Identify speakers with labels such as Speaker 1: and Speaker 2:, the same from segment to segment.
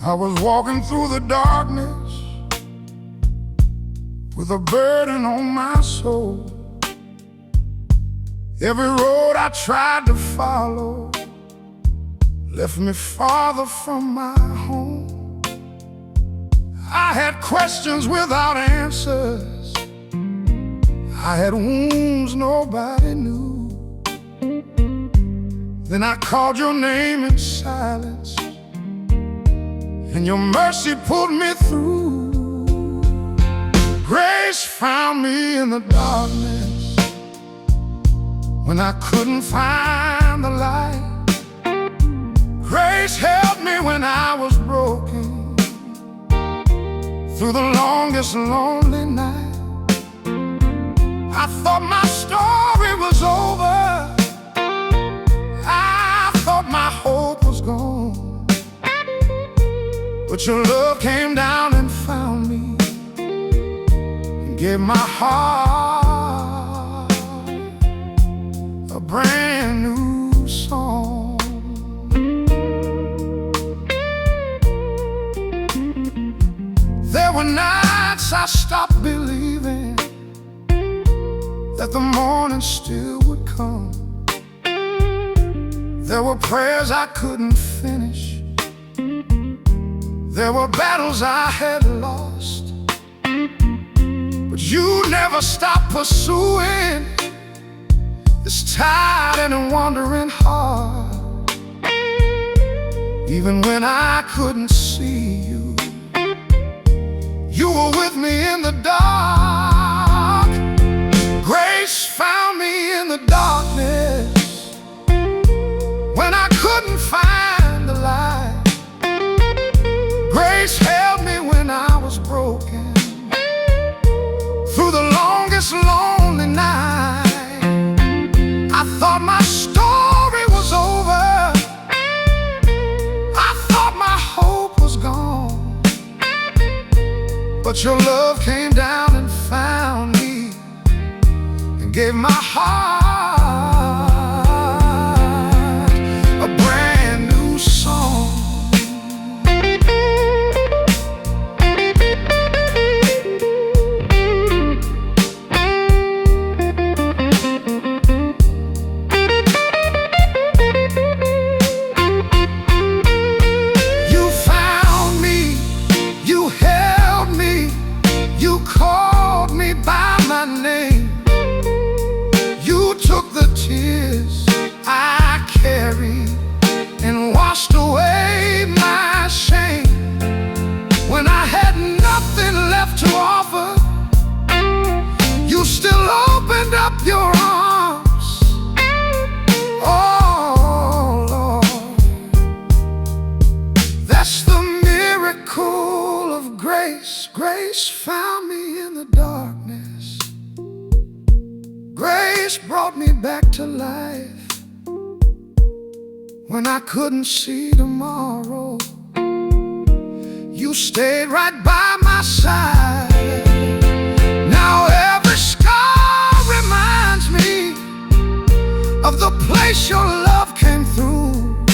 Speaker 1: I was walking through the darkness with a burden on my soul. Every road I tried to follow left me farther from my home. I had questions without answers. I had wounds nobody knew. Then I called your name in silence, and your mercy pulled me through. Grace found me in the darkness when I couldn't find the light. Grace helped me when I was broken through the longest lonely night. I thought my story was over. I thought my hope was gone. But your love came down and found me and gave my heart a brand new song. There were nights I stopped believing that the morning still would come. There were prayers I couldn't finish. There were battles I had lost, but you never stopped pursuing this tired and wandering heart. Even when I couldn't see you, you were with me in the dark. Grace found me in the darkness when I couldn't find the light. Grace held me when I was broken through the longest lonely night. I thought my story was over. I thought my hope was gone. But your love came down and found me and gave my heart a brand new song. You found me, you held me, you called me by my name. You took the tears I carried and washed away my shame. When I had nothing left to offer, you still opened up your arms. Oh Lord, that's the miracle of grace. Grace found me in the darkness. Grace brought me back to life when I couldn't see tomorrow. You stayed right by my side. Now every scar reminds me of the place your love came through.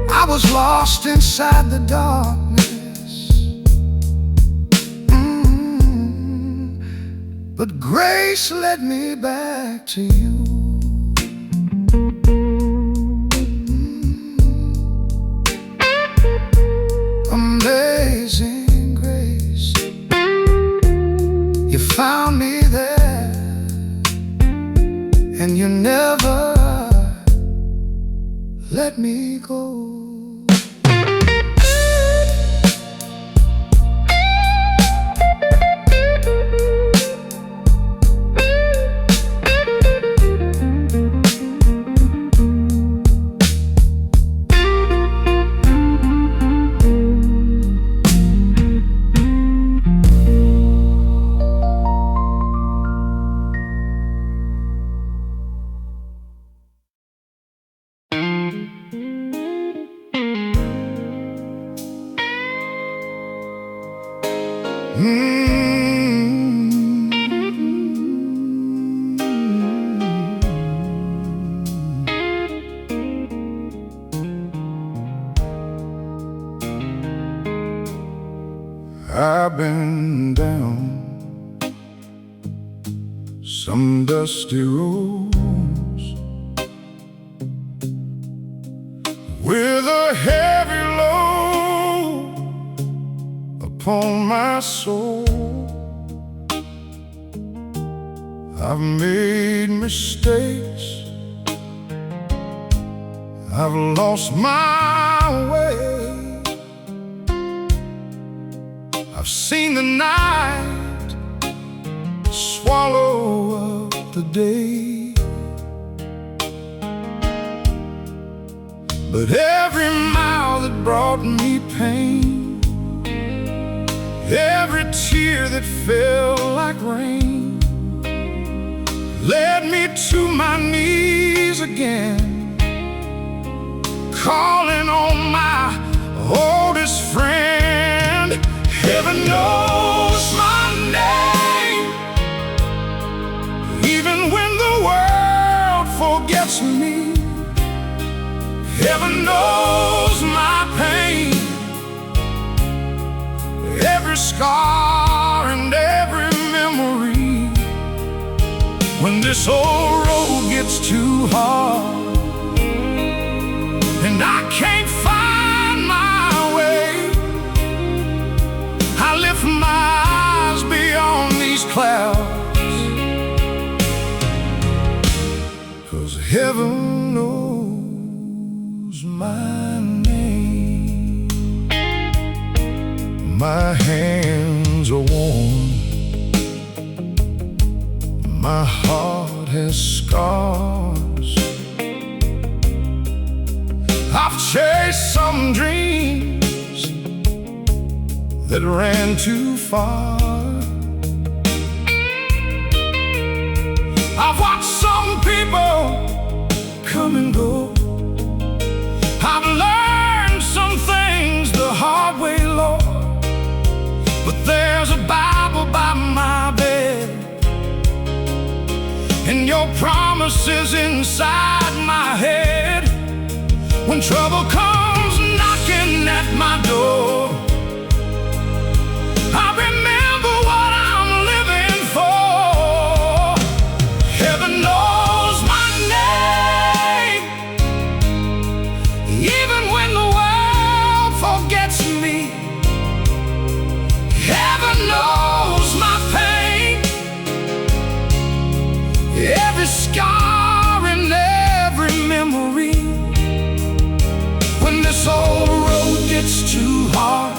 Speaker 1: I was lost inside the darkness, but grace led me back to you. Amazing grace, you found me there, and you never let me go. I've been down some dusty roads with a heavy load upon my soul. I've made mistakes, I've lost my way, I've seen the night swallow up the day. But every mile that brought me pain, every tear that fell like rain, led me to my knees again, calling on my oldest friend. Heaven knows my name, even when the world forgets me. Heaven knows my pain, every scar and every memory. When this old road gets too hard and I can't find my way, I lift my eyes beyond these clouds, 'cause heaven knows my name. My hands are warm, my heart has scars. I've chased some dreams that ran too far. I've watched some people come and go. I've learned some things the hard way, Lord. But there's a Bible by my bed, and your promises inside my head. When trouble comes knocking at my door, I remember what I'm living for. Heaven knows my name, even when the world forgets me. Heaven knows my pain, every scar and every memory. When this old road gets too hard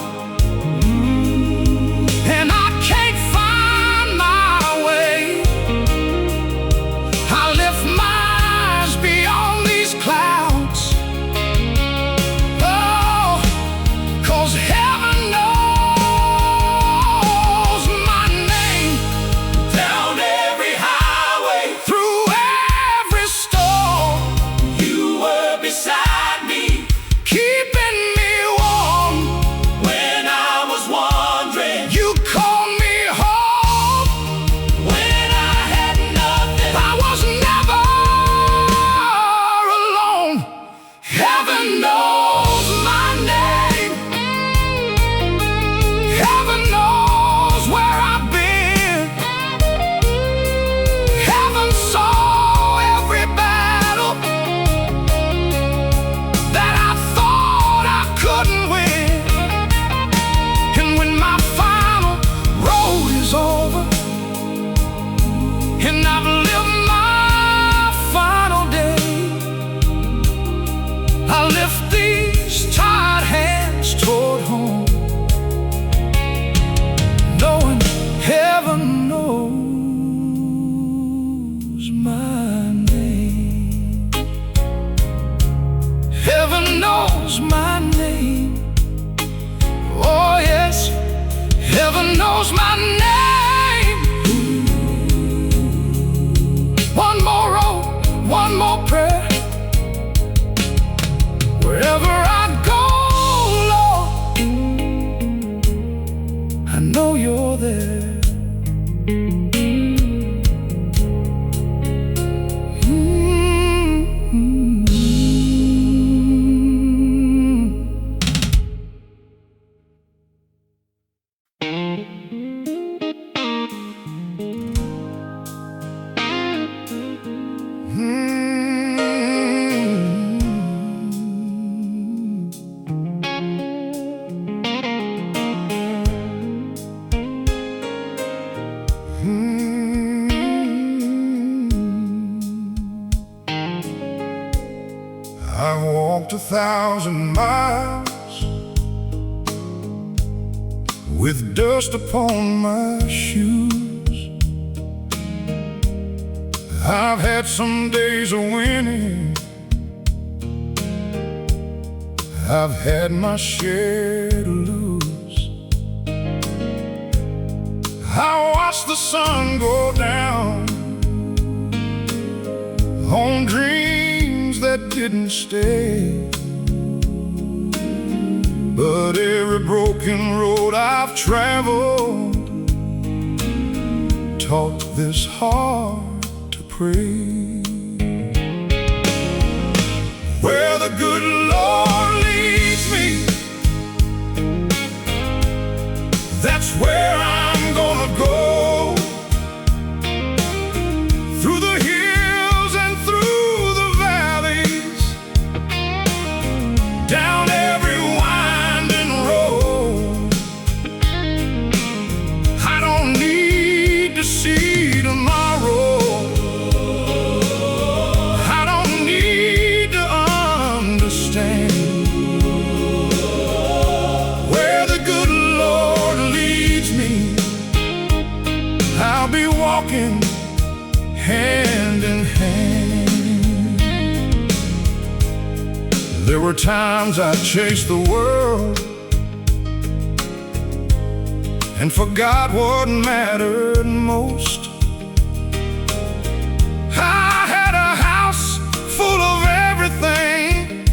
Speaker 1: and I can't find my way, I lift my eyes beyond these clouds. Oh, 'cause heaven knows my name. Down every highway, through every storm, you were beside me, keeping me warm. When I was wandering, you called me home. When I had nothing, I was never alone. Heaven knows my name, heaven knows where I've been, heaven saw every battle that I thought I couldn't win. And when my final road is over and I've lived my final day, I lift these tired hands toward home, knowing heaven knows my name. Heaven knows my name. Oh yes, heaven knows my name. One more road, one more prayer. Wherever I go, Lord, I know you're there. 1,000 miles with dust upon my shoes. I've had some days of winning, I've had my share to lose. I watched the sun go down on dreams that didn't stay, but every broken road I've traveled taught this heart to pray. Where the good Lord leads me, that's where I'm gonna go. Through the hills and through the valleys, down every winding road. I don't need to see tomorrow, I don't need to understand. Where the good Lord leads me, I'll be walking hand in hand. There were times I chased the world and forgot what mattered most. I had a house full of everything,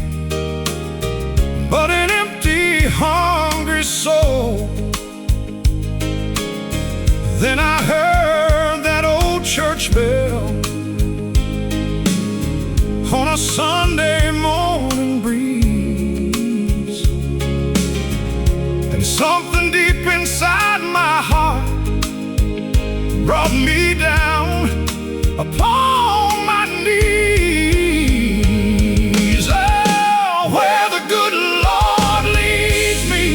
Speaker 1: but an empty, hungry soul. Then I heard that old church bell on a Sunday morning breeze, and something deep inside my heart brought me down upon my knees. Oh, where the good Lord leads me,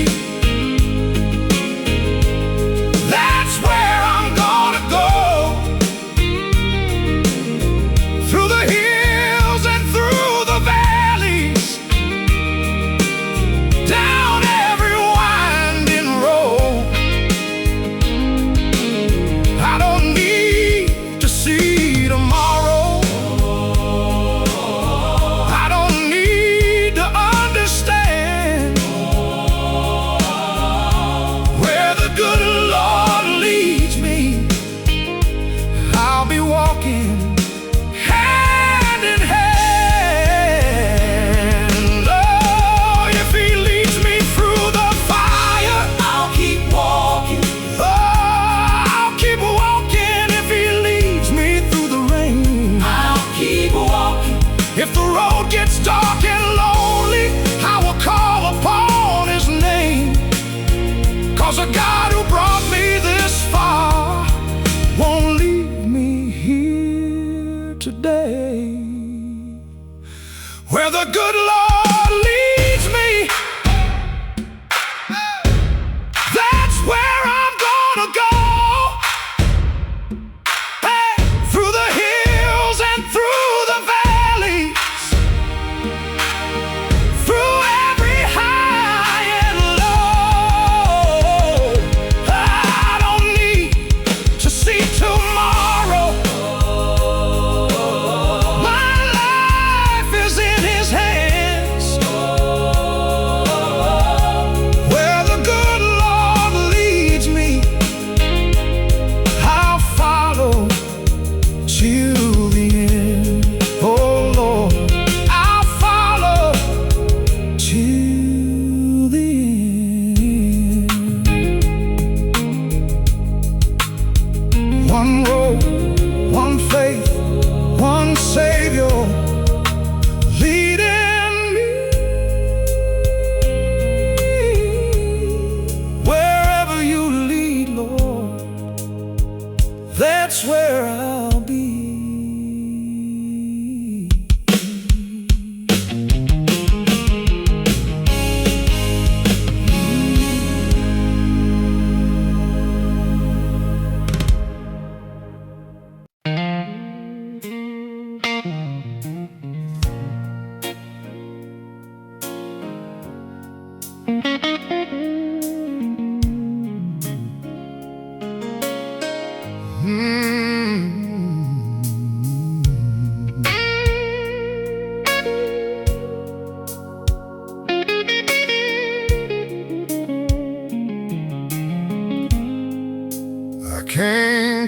Speaker 1: that's where I'm gonna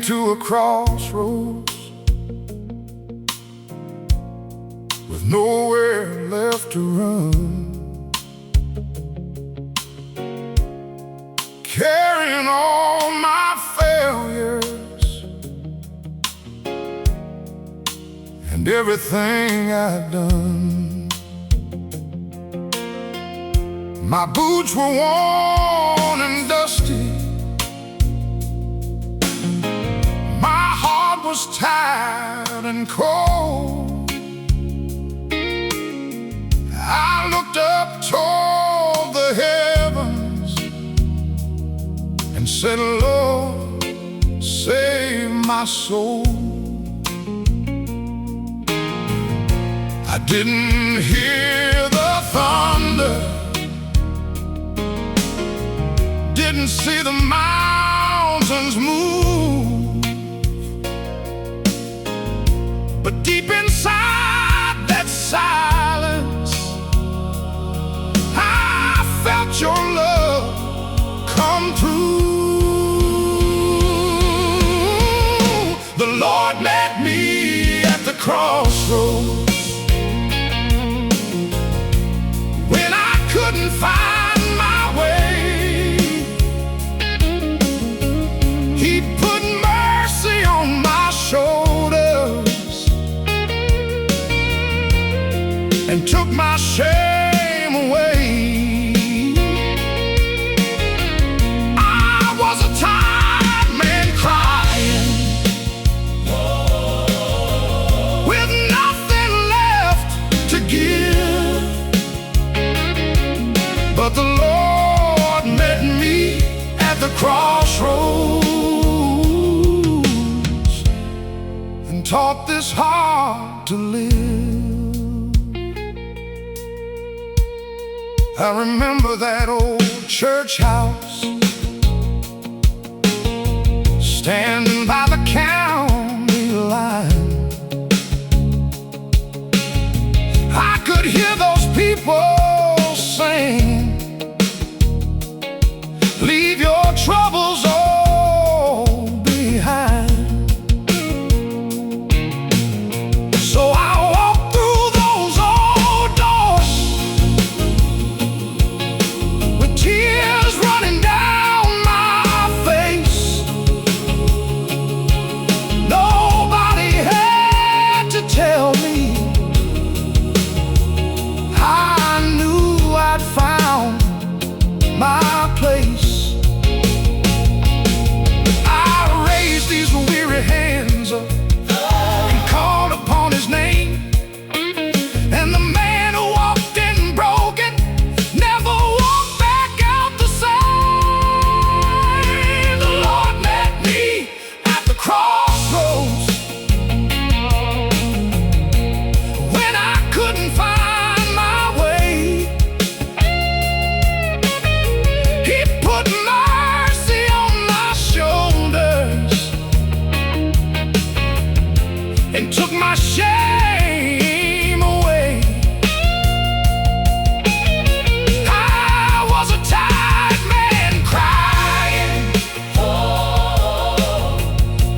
Speaker 1: came to a crossroads with nowhere left to run, carrying all my failures and everything I'd done. My boots were worn and dusty, my heart was tired and cold. I looked up toward the heavens and said, Lord, save my soul. I didn't hear the thunder, didn't see the mountains move, but deep inside that silence, I felt your love come through. The Lord met me at the crossroads when I couldn't find my way. He put mercy on my shoulders and took my shame away. I was a tired man crying, with nothing left to give, but the Lord met me at the crossroads and taught this heart to live. I remember that old church house, standing by the county line. I could hear those people sing, leave your troubles all behind. So I walked through those old doors with tears running down my face. Nobody had to tell me, I knew I'd found my place. I raised these weary hands up and called upon his name, and the man who walked in broken never walked back out the same. The Lord met me at the crossroads when I couldn't find my way. He put mercy on my shoulders and took my shame away. I was a tired man crying,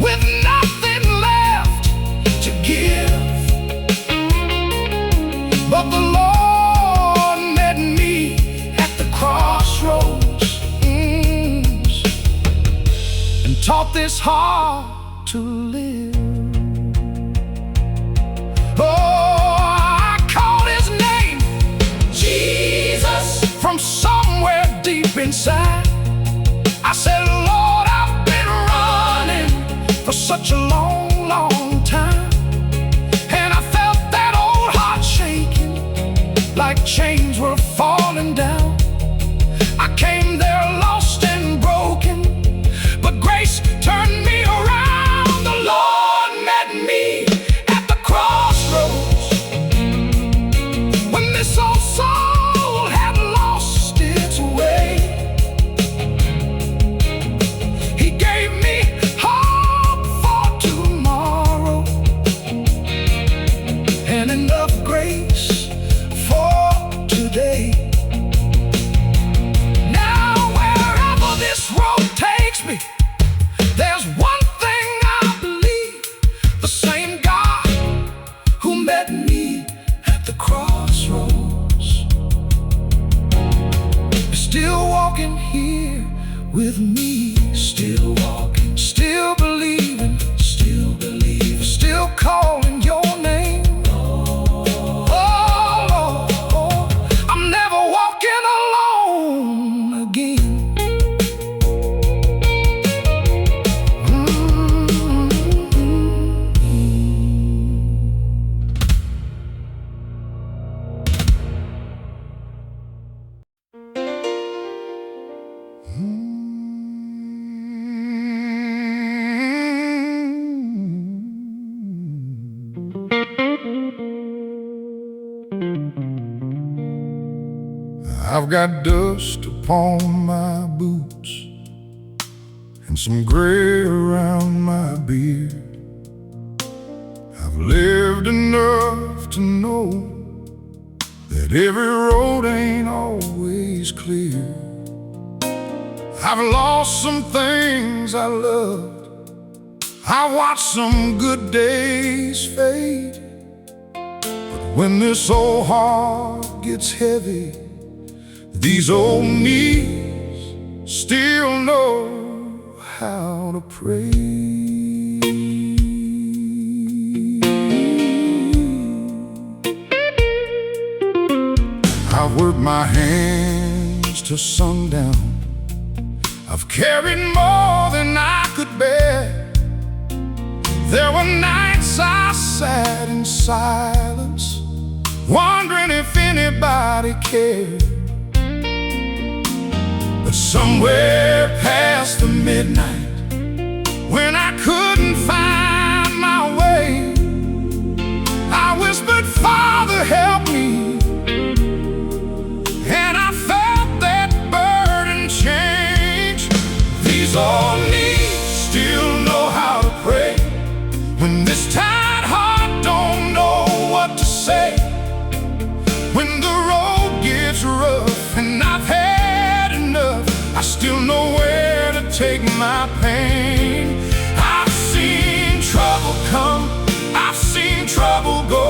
Speaker 1: with nothing left to give, but the Lord met me at the crossroads and taught this heart to live. Oh, I called his name, Jesus, from somewhere deep inside. I said, Lord, I've been running for such a long, long time, and I felt that old heart shaking like chains were falling down. I came there lost and broken, but grace turned me around. The Lord met me at the crossroads when this old soul had lost its way. He gave me hope for tomorrow. still walking here with me. Still walking, still believing, still calling your name. Oh, I'm never walking alone again. I've got dust upon my boots and some gray around my beard. I've lived enough to know that every road ain't always clear. I've lost some things I loved, I watched some good days fade. But when this old heart gets heavy, these old knees still know how to pray. I've worked my hands to sundown, I've carried more than I could bear. There were nights I sat in silence, wondering if anybody cared. But somewhere past the midnight, when I couldn't find my way, I whispered, "Father, help me." And I felt that burden change. These old knees still know how to pray when this tired heart don't know what to say. When the road gets rough and I've had enough, I still know where to take my pain. I've seen trouble come, I've seen trouble go,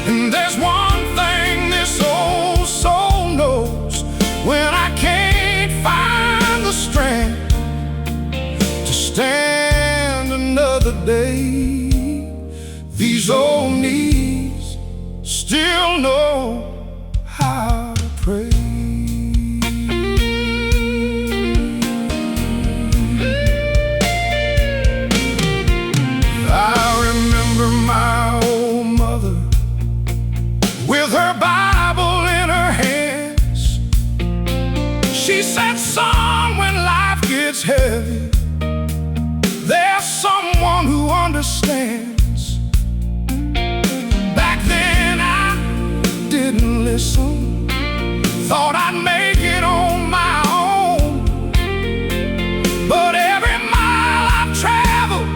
Speaker 1: and there's one thing this old soul knows: when I can't find the strength to stand another day, these old knees still know how to pray. My old mother, with her Bible in her hands, she said, "Son, when life gets heavy, there's someone who understands." Back then I didn't listen, thought I'd make it on my own. But every mile I've traveled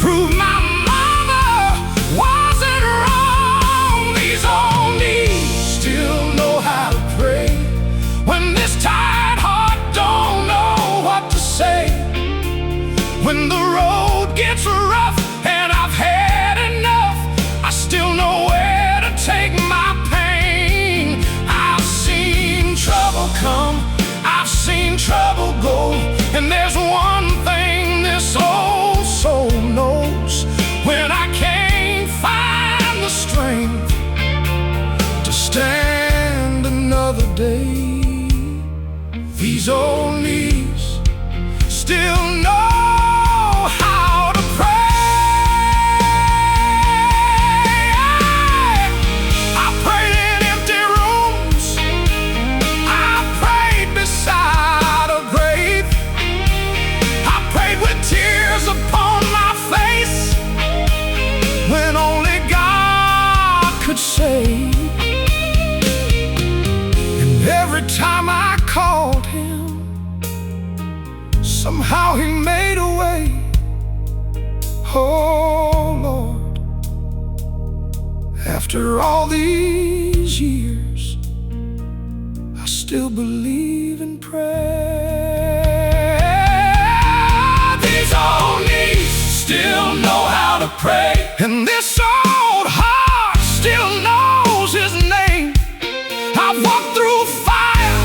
Speaker 1: proved my mother wasn't wrong. These old knees still know how to pray when this tired heart don't know what to say. When the road gets rough and I've had enough, I still know where to take my pain. I've seen trouble come, I've seen trouble go, and there's one thing this old soul knows: when I can't find the strength to stand another day, these old knees still know how to pray. I prayed in empty rooms, I prayed beside a grave, I prayed with tears upon my face when only God could save. And every time I called Him, somehow He made a way. Oh Lord, after all these years, I still believe in prayer. These old knees still know how to pray, and this old heart still knows His name. I've walked through fire,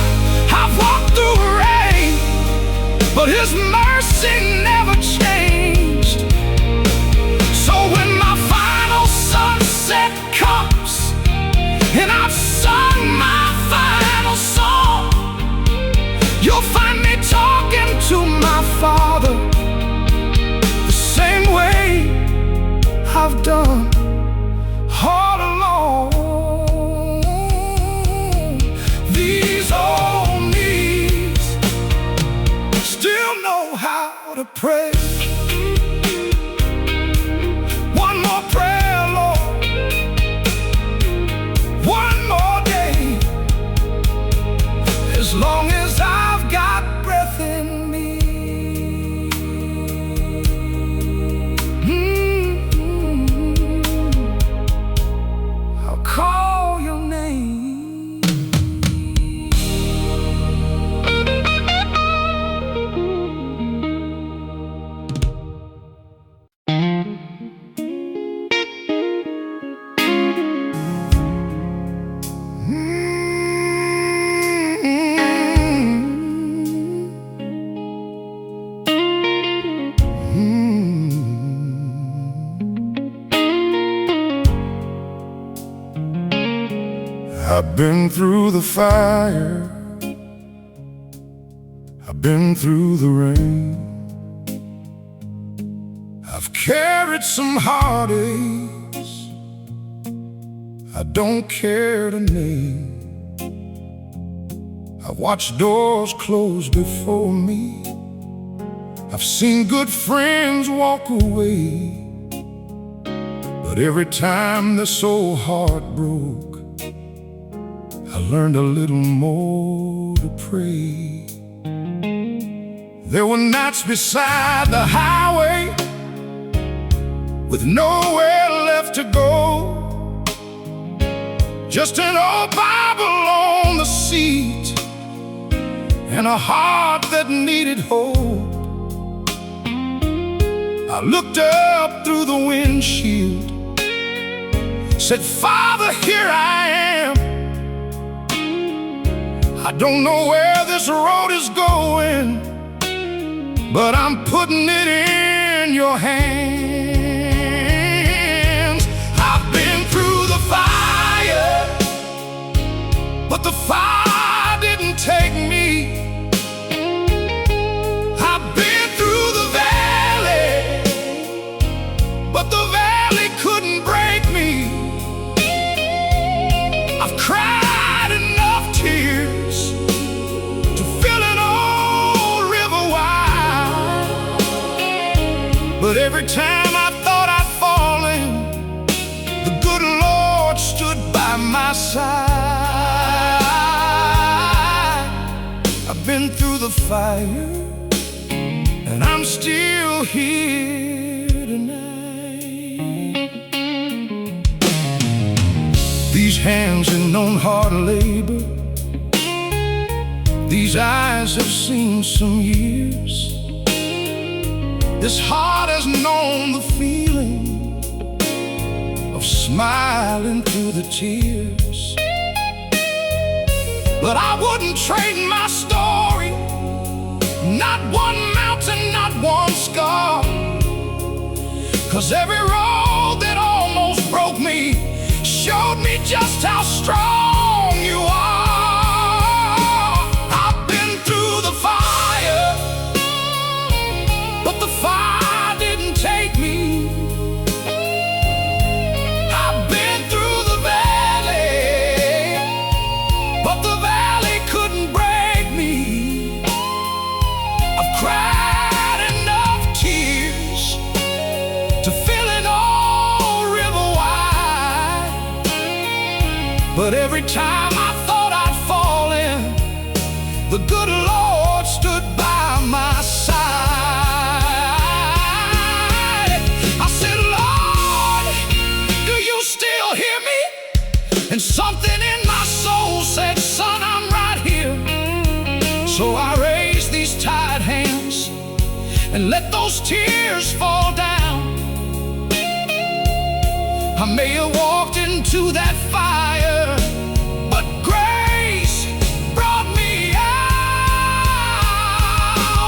Speaker 1: pray. One more prayer, Lord. One more day. As long as I've got breath in me. I'll call your name. I've been through the fire, I've been through the rain, I've carried some heartaches I don't care to name. I've watched doors close before me, I've seen good friends walk away, but every time they're so heartbroken, I learned a little more to pray. There were nights beside the highway with nowhere left to go, just an old Bible on the seat and a heart that needed hope. I looked up through the windshield, said, Father, here I am. I don't know where this road is going, but I'm putting it in your hands. I've been through the fire, but the fire didn't take me. I've been through the valley, but the valley couldn't break me. I've cried enough tears to fill an old river wide, but every time I thought I'd fallen, the good Lord stood by my side. I've been through the fire, and I'm still here tonight. These hands have known hard labor, these eyes have seen some years, this heart has known the feeling of smiling through the tears. But I wouldn't trade my story, not one mountain, not one scar, 'cause every road that almost broke me showed me just how strong you are. I've been through the fire, but the fire didn't take me. I've been through the valley, but the valley couldn't break me. I've cried enough tears to fill an old river wide, but every time I thought I'd fallen, the good Lord stood by my side. I said, Lord, do you still hear me? And something in my soul said, son, I'm right here. So I raised these tired hands and let those tears fall down. I may have walked into that fire, but grace brought me out.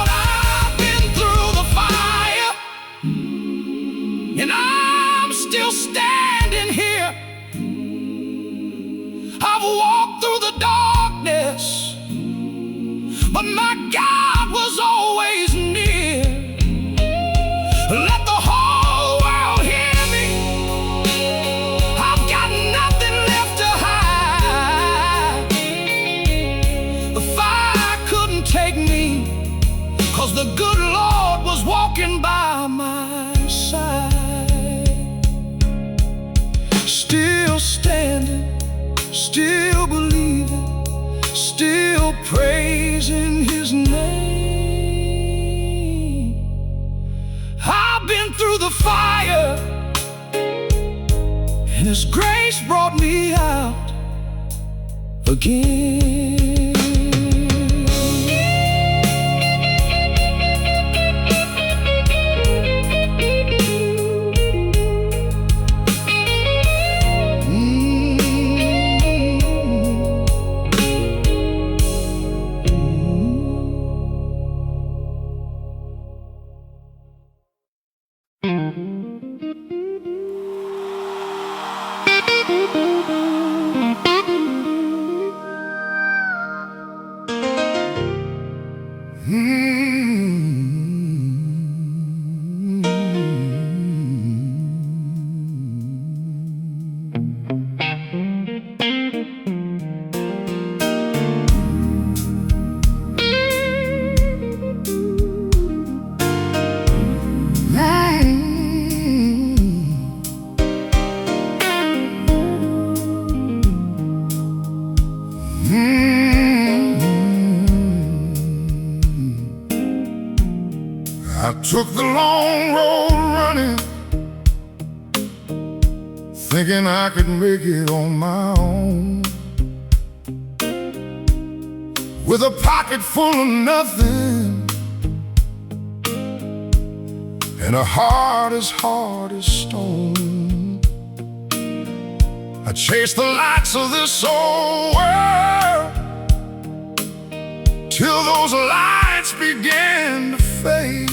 Speaker 1: I've been through the fire, and I'm still standing here. I've walked through the darkness, but my God was always near. Let the whole world hear me. I've got nothing still believing, still praising His name. I've been through the fire, and His grace brought me out again. I took the long road running, thinking I could make it on my own, with a pocket full of nothing and a heart as hard as stone. I chased the lights of this old world till those lights began to fade.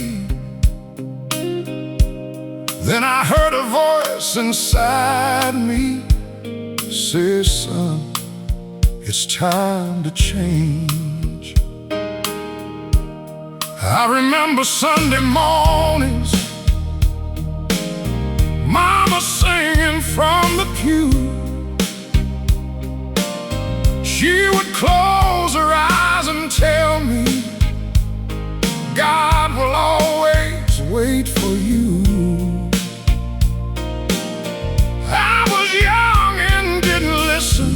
Speaker 1: Then I heard a voice inside me say, son, it's time to change. I remember Sunday mornings, Mama singing from the pew. She would close her eyes and tell me, God will always wait for you. I was young and didn't listen,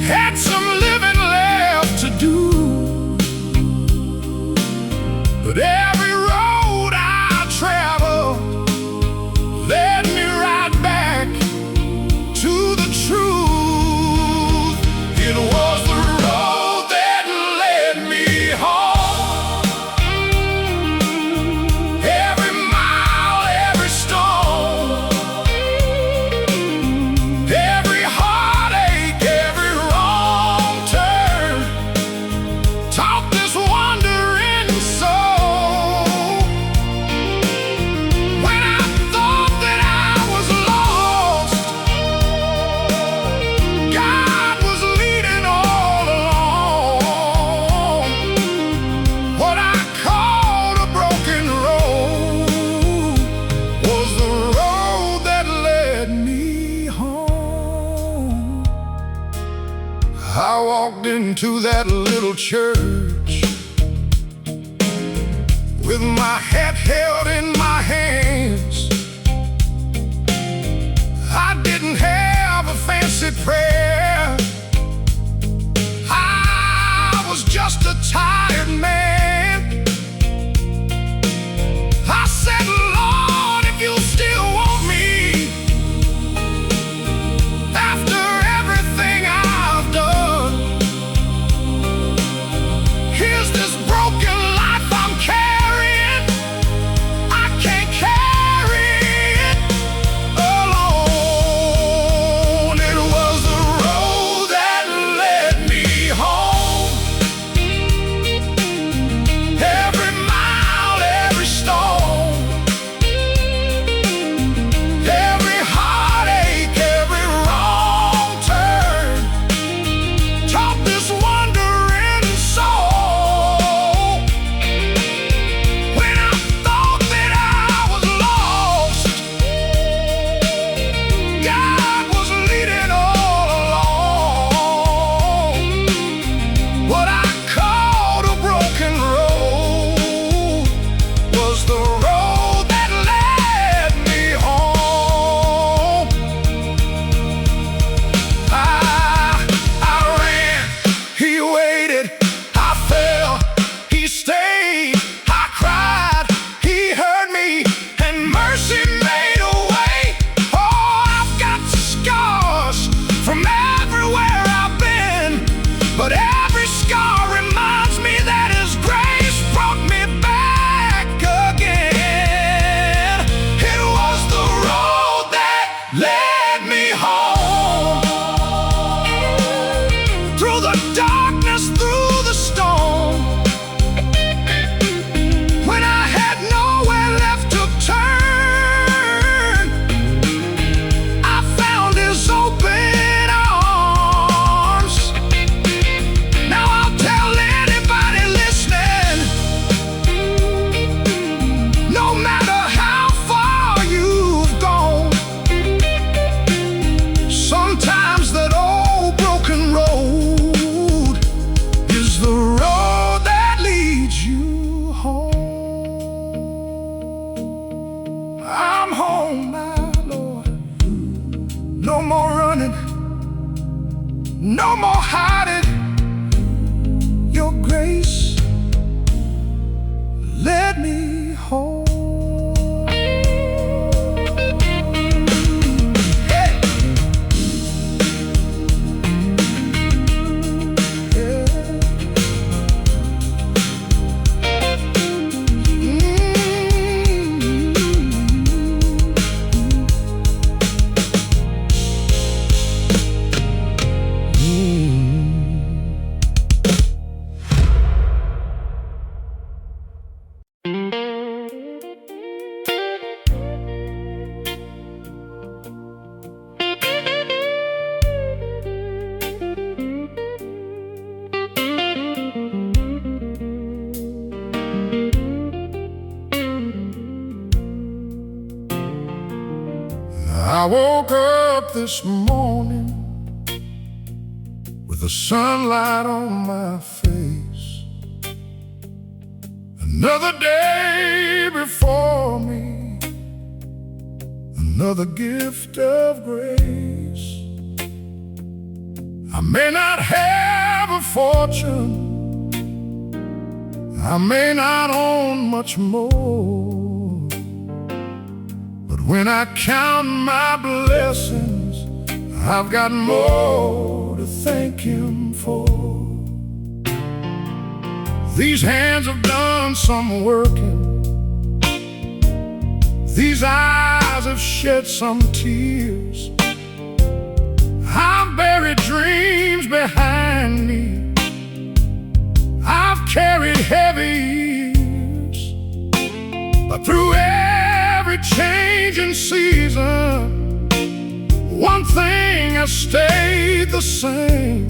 Speaker 1: had some living left to do, but every road I traveled led me right back to the truth. It was the road that led me home. Every mile, every stone, every heartache, every wrong turn taught this wandering soul. When I thought that I was lost, God was leading all along. What I called a broken road was the road that led me home. I walked into that little church with my head held in my hands. I didn't have a fancy prayer, I was just a tired man. I said, Lord, if you still want me, after everything I've done, here's this broken life I'm carrying. I can't carry no more hiding. Your grace led me home. I woke up this morning with the sunlight on my face. Another day before me, another gift of grace. I may not have a fortune, I may not own much more, when I count my blessings, I've got more to thank Him for. These hands have done some working, these eyes have shed some tears. I've buried dreams behind me, I've carried heavy years, but through every changing season, one thing has stayed the same.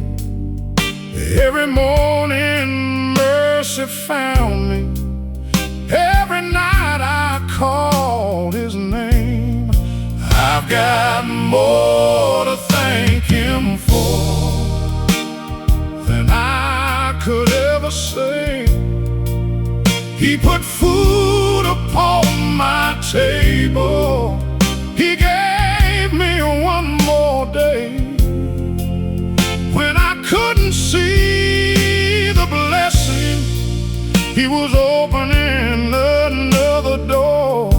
Speaker 1: Every morning mercy found me, every night I called His name. I've got more to thank Him for than I could ever say. He put food upon my table, He gave me one more day. When I couldn't see the blessing, He was opening another door.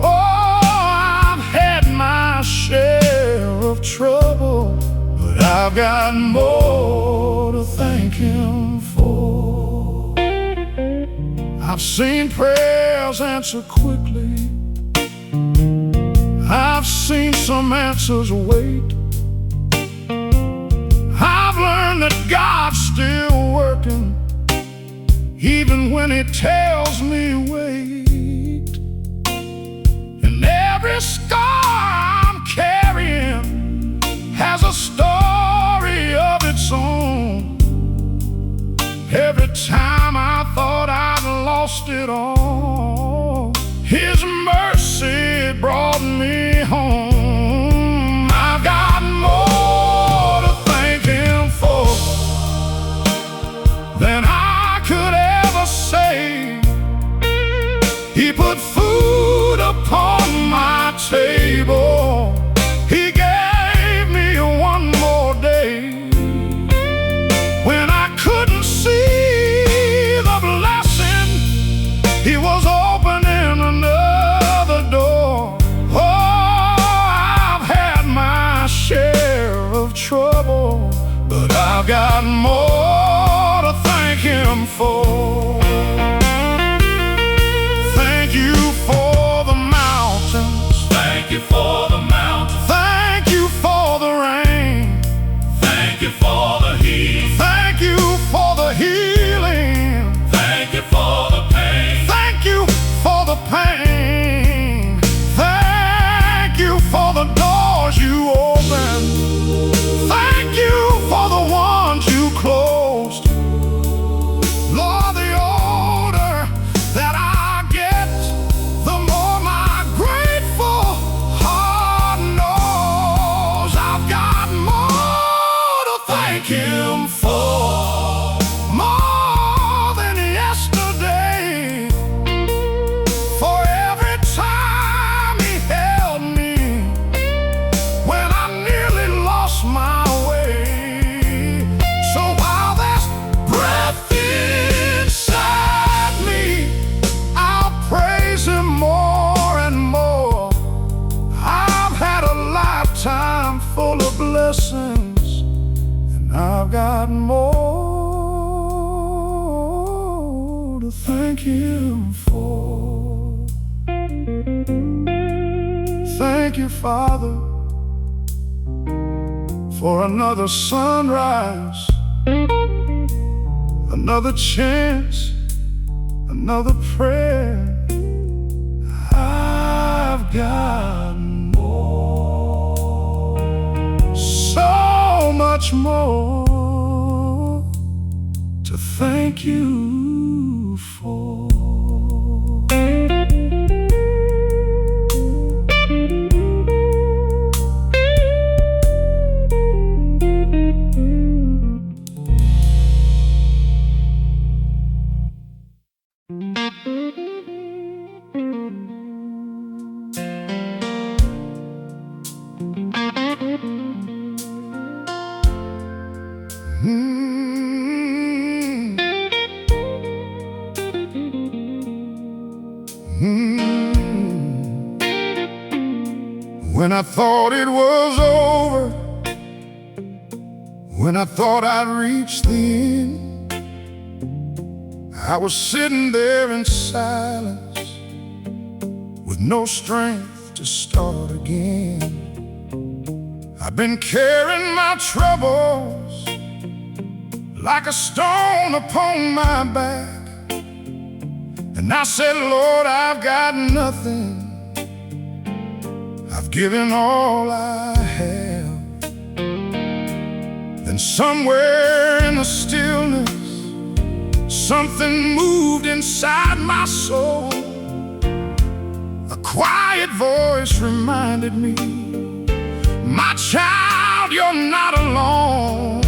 Speaker 1: Oh, I've had my share of trouble, but I've got more to thank Him for. I've seen prayers answered quickly, I've seen some answers wait. I've learned that God's still working, even when He tells me wait. And every scar I'm carrying has a story of its own. Every time I thought I'd lost it all, His mercy brought me home. I've got more to thank Him for than I could ever say. He put food upon my table, He gave me one more day. When I couldn't see the blessing, He was opening another door. Oh, I've had my share of trouble, but I've got more to thank Him for. Thank you for the mountains,
Speaker 2: Thank you for the mountains.
Speaker 1: thank you for the rain,
Speaker 2: Thank you for the heat.
Speaker 1: thank you for the healing,
Speaker 2: Thank you for the pain.
Speaker 1: thank you for the pain, thank you for the doors you opened, thank you for the ones you closed. Lord, the older that I get, the more my grateful heart knows. I've got more to thank Him for, more than yesterday. For every time He held me when I nearly lost my way. got more to thank Him for. Thank you, Father, for another sunrise, another chance, another prayer. I've got more, so much more to thank you for. When I thought it was over, when I thought I'd reached the end, I was sitting there in silence with no strength to start again. I've been carrying my troubles like a stone upon my back, and I said, Lord, I've got nothing. I've given all I have. Then somewhere in the stillness, something moved inside my soul. A quiet voice reminded me, my child, you're not alone.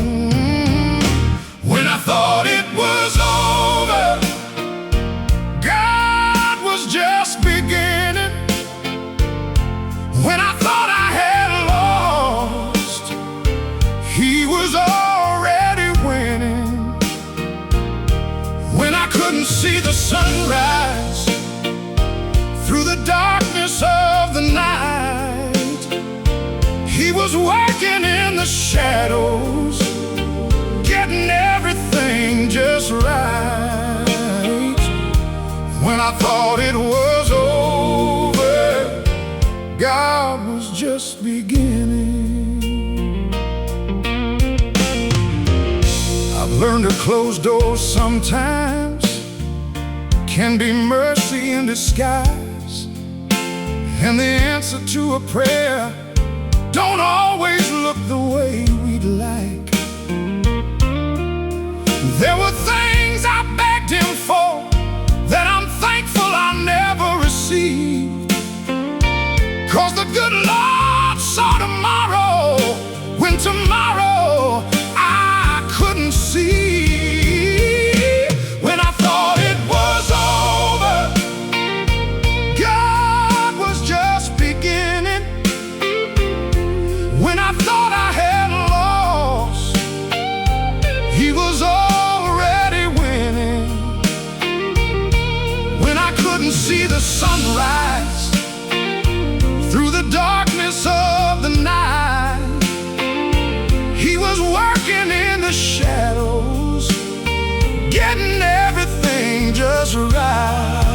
Speaker 1: When I thought it was over, God was just beginning. When I thought I had lost, He was already winning. When I couldn't see the sunrise through the darkness of the night, He was working in the shadows, getting everything just right. When I thought it was over, God was just beginning. I've learned to close doors sometimes can be mercy in disguise, and the answer to a prayer don't always look the way we'd like. There were things I begged Him for that I'm thankful I never received, 'cause the good Lord saw tomorrow when tomorrow I couldn't see. When I thought it was over, God was just beginning. When I thought I had lost, He was already winning. When I couldn't see the sunrise through the darkness of the night, He was working in the shadows, getting everything just right.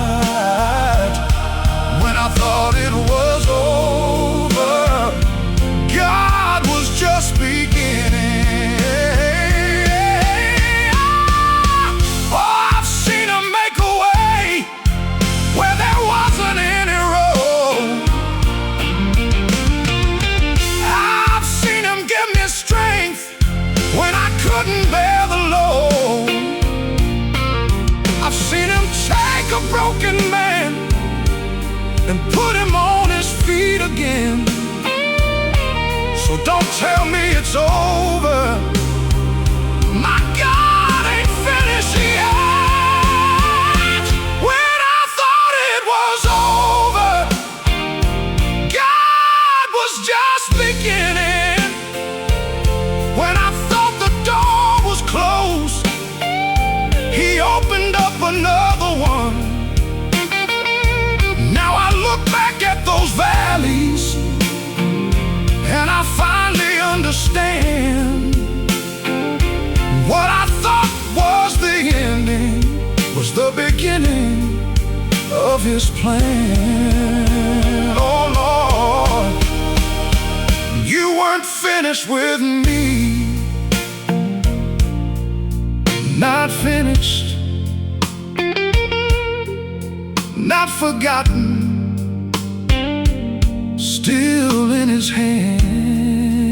Speaker 1: When I thought it was over, God was just beginning. Oh, I've seen Him make a way where there wasn't any road. I've seen Him give me strength when I couldn't bear the load. I've seen Him take a broken man and put him on his feet again. So don't tell me it's over. My God ain't finished yet. When I thought it was over, God was just beginning. When I thought the door was closed, He opened up another one. Now I look back at those valleys and I finally understand of His plan. Oh Lord, You weren't finished with me. Not finished, not forgotten, still in His hands.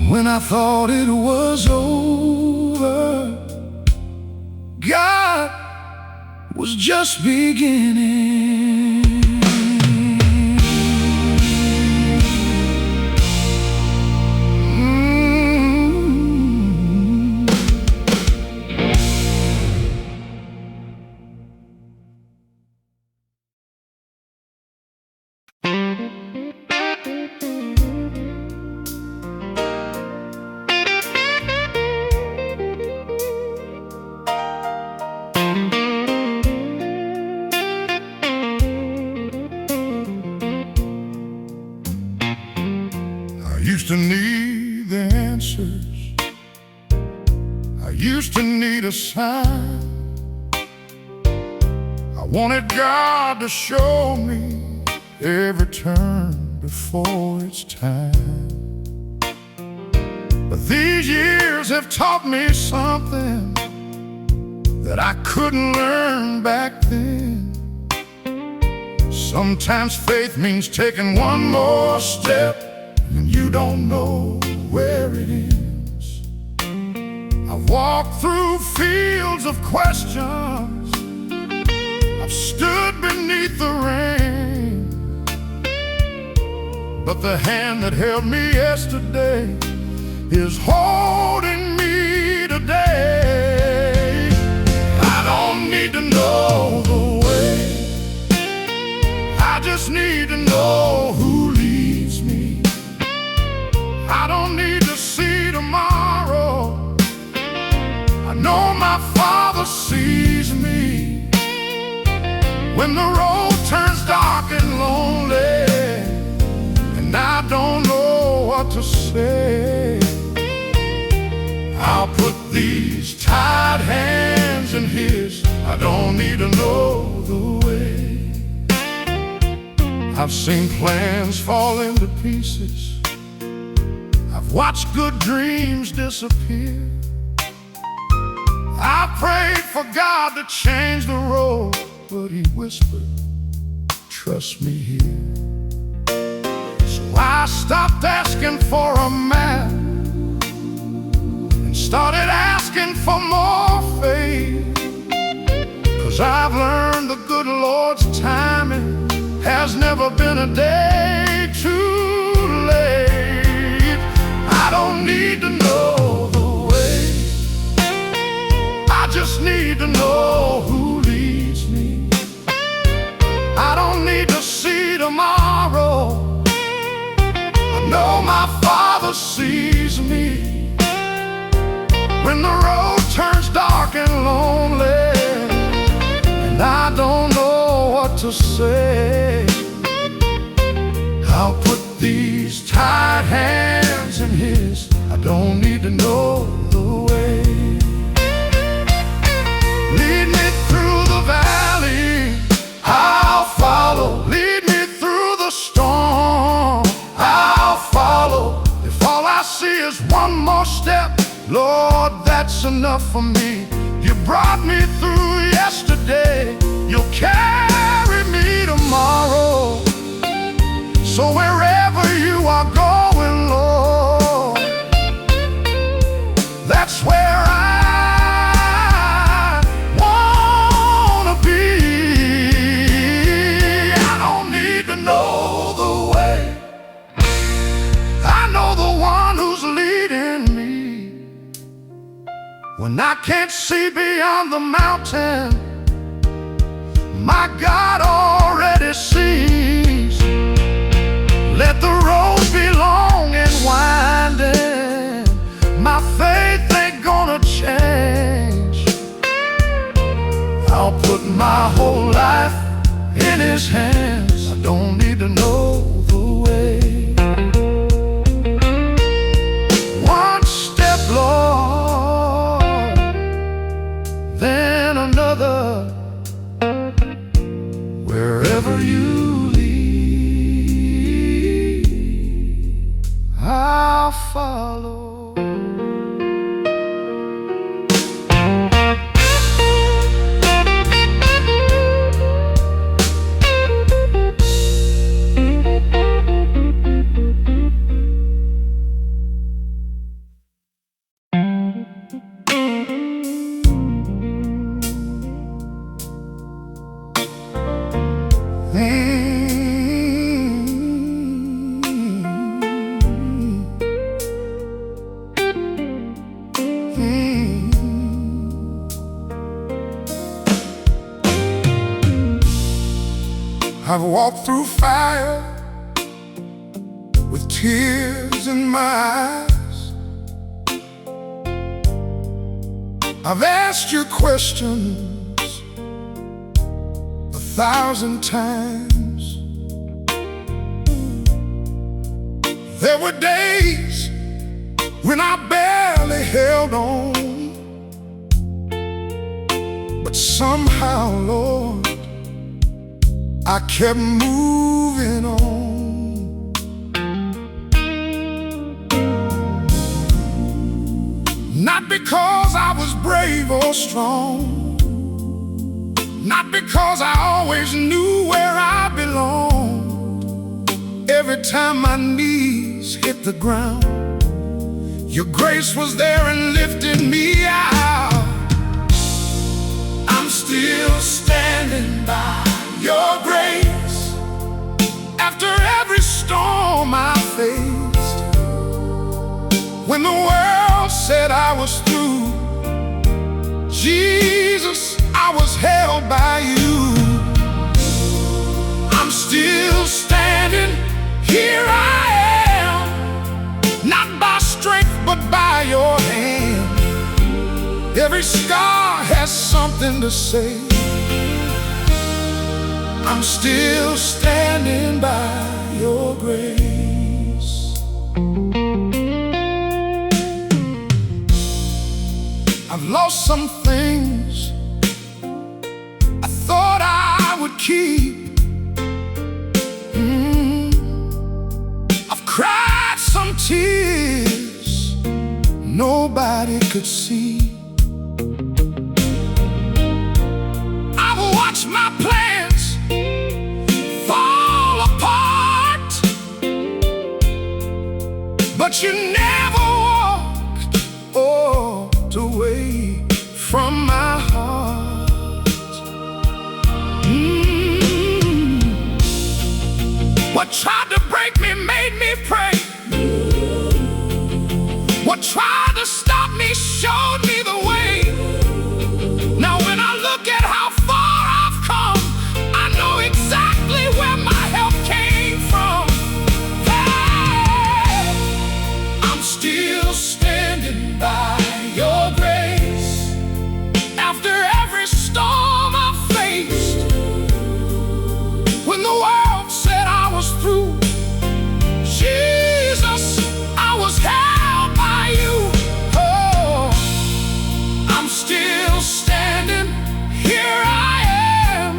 Speaker 1: When I thought it was over, God was just beginning. I used to need the answers. I used to need a sign. I wanted God to show me every turn before it's time. But these years have taught me something that I couldn't learn back then. Sometimes faith means taking one more step, and you don't know where it ends. I've walked through fields of questions. I've stood beneath the rain, but the hand that held me yesterday is holding me today. I don't need to know the way, I just need to know who leads me. I don't need to see tomorrow, I know my Father sees me. When the road turns dark and lonely, and I don't know what to say, I'll put these tied hands in His. I don't need to know the way. I've seen plans fall into pieces. I've watched good dreams disappear. I prayed for God to change the road, but He whispered, trust me here. So I stopped asking for a map and started asking for more faith. 'Cause I've learned the good Lord's timing has never been a day too late. I don't need to know the way, I just need to know who leads me. I don't need to see tomorrow, I know my Father sees me. When the road turns dark and lonely, and I don't know what to say, I'll put these tied hands in His. I don't need to know the way. Lead me through the valley, I'll follow. Lead me through the storm, I'll follow. If all I see is one more step, Lord, that's enough for me. You brought me through yesterday, You'll carry me tomorrow. So wherever You are going, Lord, that's where I wanna be. I don't need to know the way, I know the one who's leading me. When I can't see beyond the mountain, my God already sees. Let the road be long and winding, my faith ain't gonna change. I'll put my whole life in His hands. I don't need to know the way. One step, Lord, then another. I've walked through fire with tears in my eyes. I've asked you questions 1,000 times. There were days when I barely held on, but somehow, Lord, I kept moving on. Not because I was brave or strong, not because I always knew where I belonged. Every time my knees hit the ground, your grace was there and lifted me out. I'm still standing by your grace after every storm I faced. When the world said I was through, Jesus, I was held by you. I'm still standing, here I am, not by strength but by your hand. Every scar has something to say. I'm still standing by your grace. I've lost some things I thought I would keep. I've cried some tears nobody could see. I've watched my plans fall apart, but you never walked away from my heart. What tried to break me made me pray. What tried to stop me showed me the way. Now when I look at how far I've come, I know exactly where my help came from. Hey, I'm still standing by your grace after every storm I faced. When the world said I was through, Jesus, I was held by you. Oh, I'm still standing, here I am,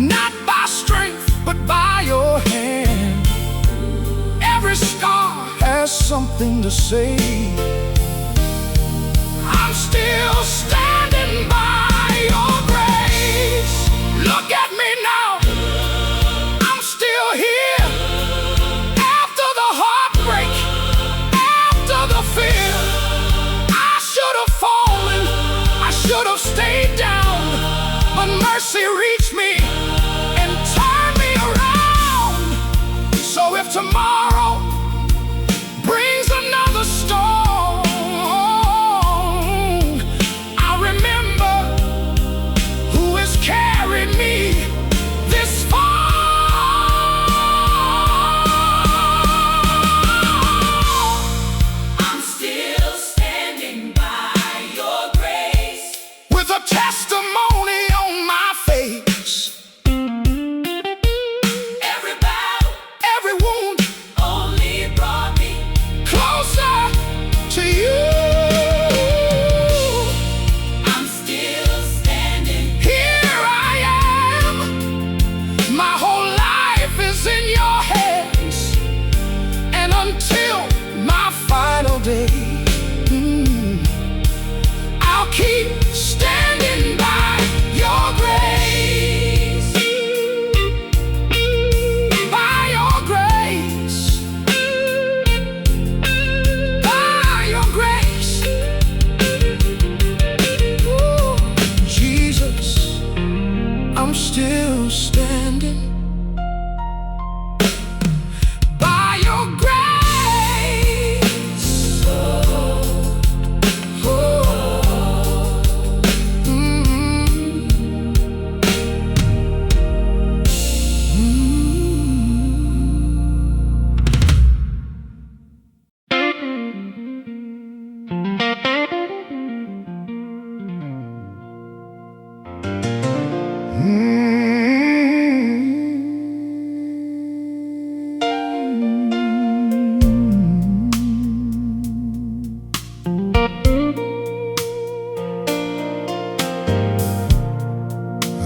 Speaker 1: not by strength but by your hand. Every scar has something to say. I'm still standing by your grace. Look at me now, I'm still here. After the heartbreak, after the fear, I should have fallen, I should have stayed down, but mercy reached me and turned me around. So if tomorrow brings another storm, I remember who has carried me this far. I'm still standing by your grace with a testimony on my face. Every battle, every wound only brought me closer to you. I'm still standing, here I am. My whole life is in your hands, and until my final day, I'll keep standing by your grace. By your grace. By your grace. Ooh, Jesus, I'm still standing by your grace.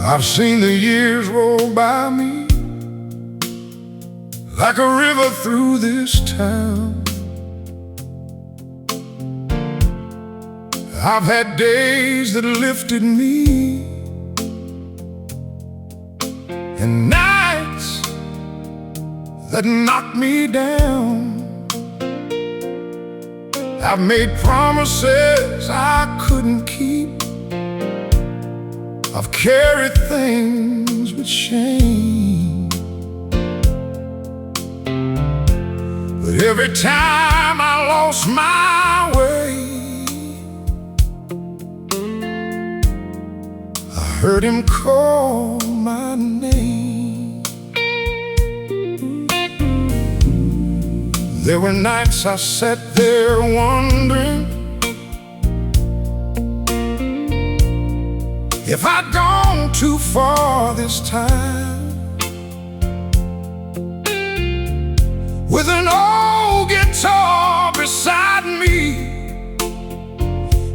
Speaker 1: I've seen the years roll by me like a river through this town. I've had days that lifted me and nights that knocked me down. I've made promises I couldn't keep. I've carried things with shame, but every time I lost my way, I heard him call my name. There were nights I sat there wondering if I'd gone too far this time. With an old guitar beside me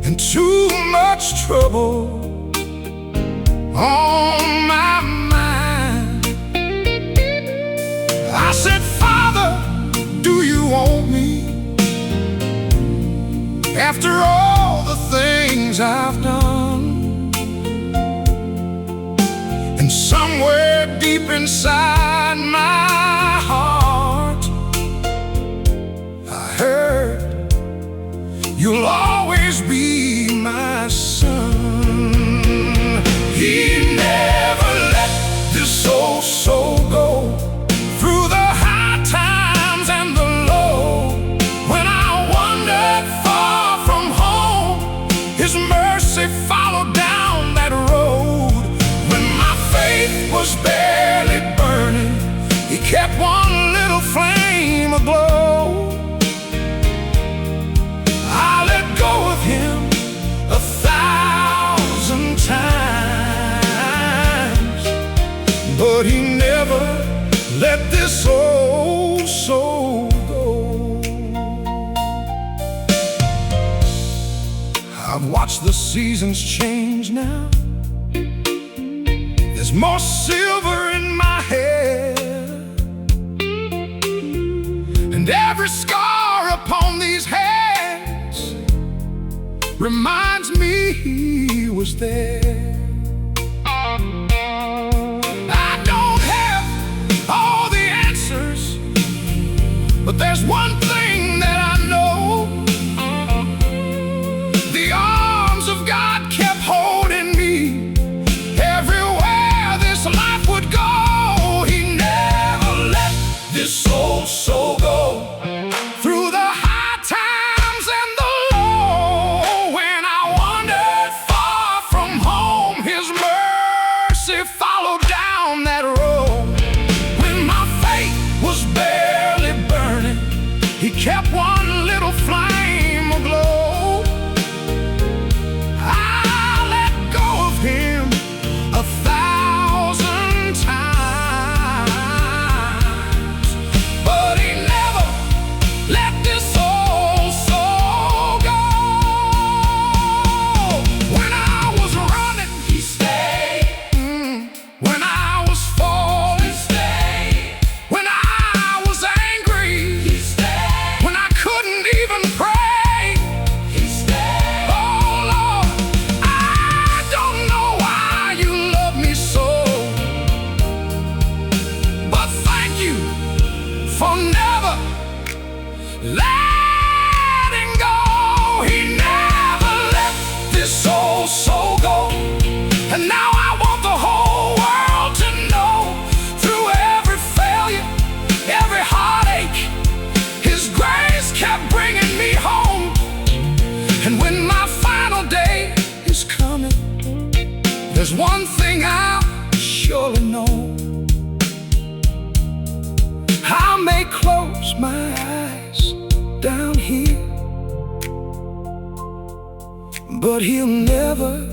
Speaker 1: and too much trouble on my mind, I said, Father, do you want me? After all the things I've done. And somewhere deep inside my heart, I heard, you'll always be my son. He never let this old soul go through the high times and the low. When I wandered far from home, His mercy followed down that road. When my faith was barely burning, He kept one little flame aglow. I let go of Him 1,000 times, but He never let this old soul go. I've watched the seasons change now. There's more silver in my hair, and every scar upon these hands reminds me He was there. I don't have all the answers, but there's one thing that I know. The arms of God kept holding me everywhere this life would go. He never let this old soul go through the high times and the low. When I wandered far from home, His mercy followed down that road. When my faith was barely burning, He kept one little flame aglow. I let go of Him 1,000 times, but He never let this old soul go. When I was running, He stayed. When I was falling, He stayed. When I was angry, He stayed. When I couldn't even pray, He stayed. Oh Lord, I don't know why You love me so, but thank You for never letting go. He never let this old soul go. And now I want the whole world to know, through every failure, every heartache, His grace kept bringing me home. And when my final day is coming, there's one thing I'll surely know. I may close my eyes down here, but He'll never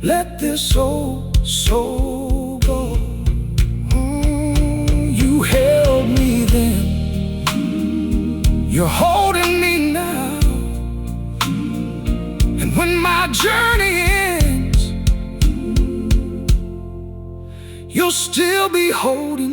Speaker 1: let this old soul go. You held me then, You're holding me now. And when my journey ends, you'll still be holding